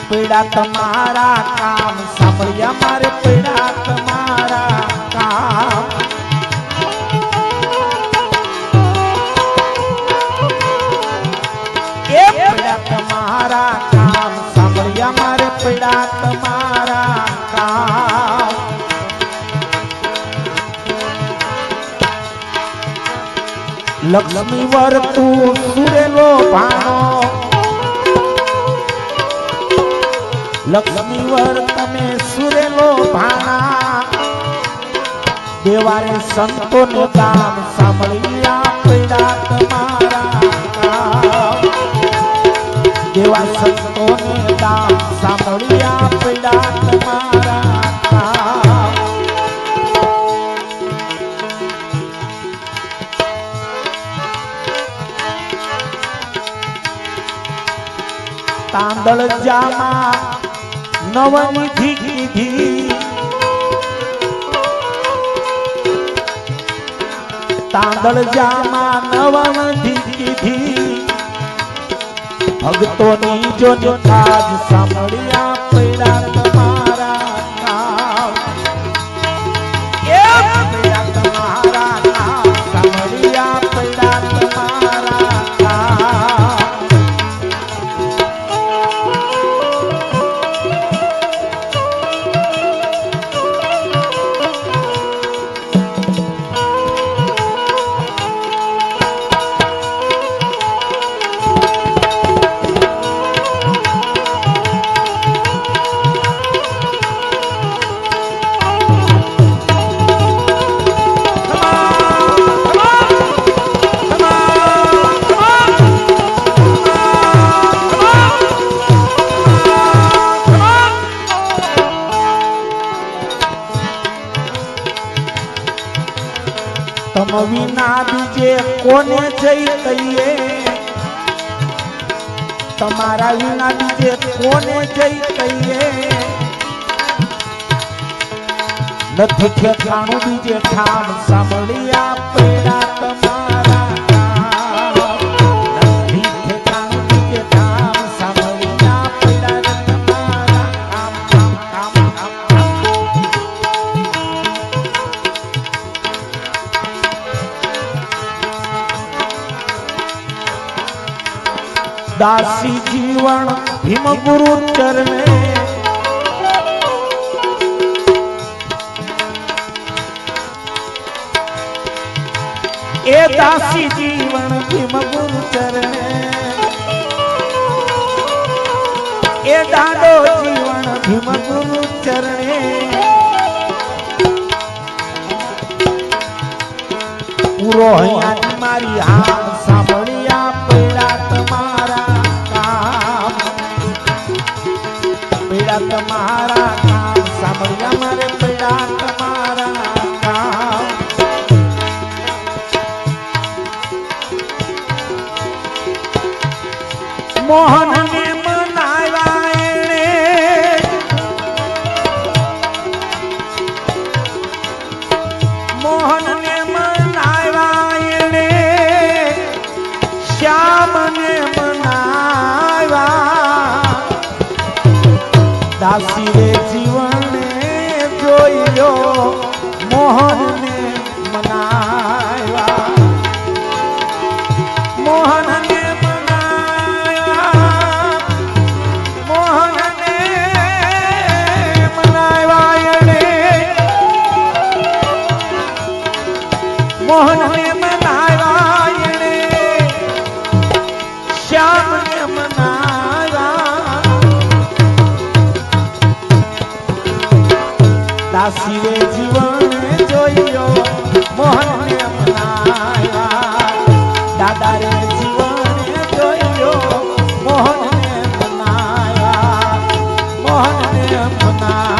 पीड़ा तुम्हारा काम सामरिया मारे पीड़ा तुम्हारा काम ये पीड़ा तुम्हारा काम सामरिया मारे पीड़ा तुम्हारा काम लक्ष्मी वर तू सुरेलो भानो लक्ष्मी वर तमे सुरेलो भाना देवारे संतो ने दाम सामरिया पीड़ा तुम्हारा काम देवा संतो ने दाम सामरिया पीड़ा तुम्हारा काम तांदळ जामा नवनिधि कीधी तांदळ जामा नवनिधि कीधी भक्तोनी जो निकाज सामरिया पीड़ा तुम्हारा काम ये पीड़ा तुम्हारा काम सामरिया पीड़ा तुम्हारा काम तम विना बीजे कोने जई कहिए तमारा विना बीजे कोने जई कहिए नथी ठेकाणु बीजे ठाम सामरिया पीड़ा तुम्हारा काम नथी ठेकाणु बीजे ठाम सामरिया पीड़ा तुम्हारा काम काम काम दासी जीवन भीम गुरु चरणे ए दासी जीवन भीम गुरु चरणे ए दादो जीवन भीम गुरु चरणे पूरो हया मारी हाम सामरिया पीड़ा तुम्हारा पीड़ा तुम्हारा काम सामरिया मारे पीड़ा तुम्हारा काम मोहन ने मनाया मोहन ने मनाया श्याम ने मनाया दासी रे जीवन जोयो मोहन ने मनाया मोहन ने मनाया मोहन ने मनाया मोहन ने मनाया श्याम ने मनाया दासी रे जीवन जोयो मोहन ने मनाया दादा रे जीवन जोयो मोहन ने मनाया मोहन ने मनाया